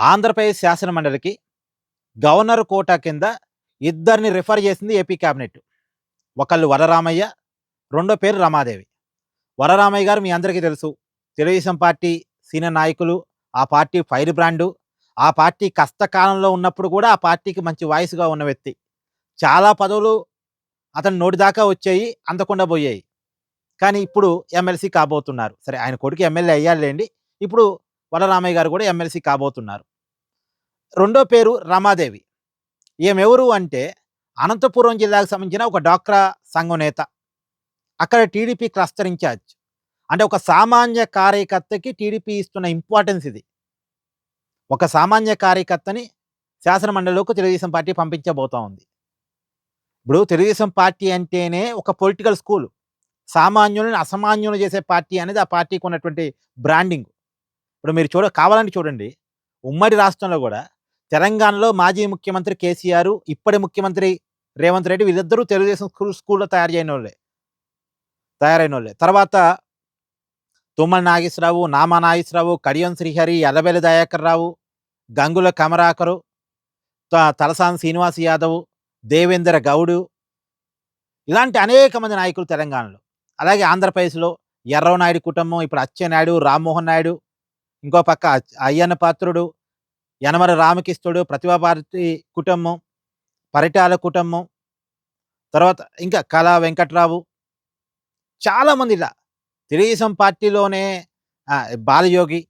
Andhra Pradesh శాసనమండలికి governor quota కింద ఇద్దరిని refer చేసింది ఏపీ క్యాబినెట్. ఒకళ్ళు వరరామయ్య, రెండో పేరు రమాదేవి. వరరామయ్య గారు మీ అందరికీ తెలుసు. తెలుగుదేశం పార్టీ సీనియర్ నాయకులు, ఆ పార్టీ ఫైర్ బ్రాండు. ఆ పార్టీ కష్టకాలంలో ఉన్నప్పుడు కూడా ఆ పార్టీకి మంచి వాయిస్‌గా ఉన్న వ్యక్తి. చాలా పదవులు అతని నోటి దాకా వచ్చాయి, అందకుండా పోయాయి. కానీ ఇప్పుడు ఎమ్మెల్సీ కాబోతున్నారు. సరే ఆయన కొడుకు ఎమ్మెల్యే అయ్యాడులెండి. ఇప్పుడు వరరామయ్య గారు కూడా ఎమ్మెల్సీ కాబోతున్నారు. రెండో పేరు రమాదేవి. ఈమెవరు అంటే అనంతపురం జిల్లాకు సంబంధించిన ఒక డ్వాక్రా సంఘం నేత. అక్కడ టీడీపీ క్లస్టర్ ఇన్‌చార్జ్. అంటే ఒక సామాన్య కార్యకర్తకి టీడీపీ ఇస్తున్న ఇంపార్టెన్స్ ఇది. ఒక సామాన్య కార్యకర్తని శాసనమండలిలోకి తెలుగుదేశం పార్టీ పంపించబోతా ఉంది. ఇప్పుడు తెలుగుదేశం పార్టీ అంటేనే ఒక పొలిటికల్ స్కూల్. సామాన్యులను అసామాన్యులను చేసే పార్టీ అనేది ఆ పార్టీకి ఉన్నటువంటి బ్రాండింగ్. ఇప్పుడు మీరు కావాలంటే చూడండి. ఉమ్మడి రాష్ట్రంలో గూడా తెలంగాణలో మాజీ ముఖ్యమంత్రి కేసీఆర్, ఇప్పటి ముఖ్యమంత్రి రేవంత్ రెడ్డి వీళ్ళిద్దరూ తెలుగుదేశం స్కూల్‌లో తయారైనోళ్ళే. తర్వాత తుమ్మల నాగేశ్వరరావు, నామా నాగేశ్వరరావు, కడియం శ్రీహరి, ఎర్రబెల్లి దయాకర్ రావు, గంగుల కమరాకరు, తలసాని శ్రీనివాస్ యాదవ్, దేవేంద్ర గౌడు ఇలాంటి అనేక మంది నాయకులు తెలంగాణలో. అలాగే ఆంధ్రప్రదేశ్‌లో ఎర్రవనాయుడు కుటుంబం, ఇప్పుడు అచ్చెన్నాయుడు, రామ్మోహన్ నాయుడు, ఇంకో పక్క అయ్యన్న పాత్రుడు, యనమల రామకృష్ణుడు, ప్రతిభా భారతి కుటుంబం, పరిటాల కుటుంబం, తర్వాత ఇంకా కళా వెంకట్రావు చాలామంది ఇలా తెలుగుదేశం పార్టీలోనే బాలయోగి,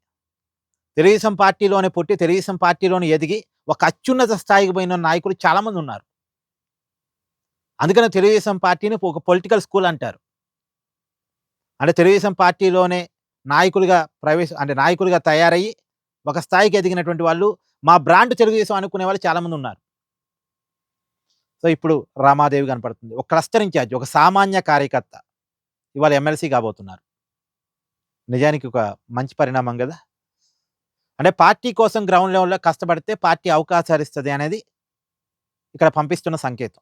తెలుగుదేశం పార్టీలోనే పుట్టి, తెలుగుదేశం పార్టీలోనే ఎదిగి ఒక అత్యున్నత స్థాయికి పోయిన నాయకులు చాలామంది ఉన్నారు. అందుకనే తెలుగుదేశం పార్టీని ఒక పొలిటికల్ స్కూల్ అంటారు. అంటే తెలుగుదేశం పార్టీలోనే నాయకులుగా తయారయ్యి ఒక స్థాయికి ఎదిగినటువంటి వాళ్ళు, మా బ్రాండ్ తెలుగుదేశం అనుకునే వాళ్ళు చాలామంది ఉన్నారు. సో, ఇప్పుడు రామాదేవి కనపడుతుంది. ఒక క్లస్టర్ ఇన్‌చార్జ్, ఒక సామాన్య కార్యకర్త ఇవాళ ఎమ్మెల్సీ కాబోతున్నారు. నిజానికి ఒక మంచి పరిణామం గదా! అంటే పార్టీ కోసం గ్రౌండ్ లెవెల్‌లో కష్టపడితే పార్టీ అవకాశాలిస్తది అనేది ఇక్కడ పంపిస్తున్న సంకేతం.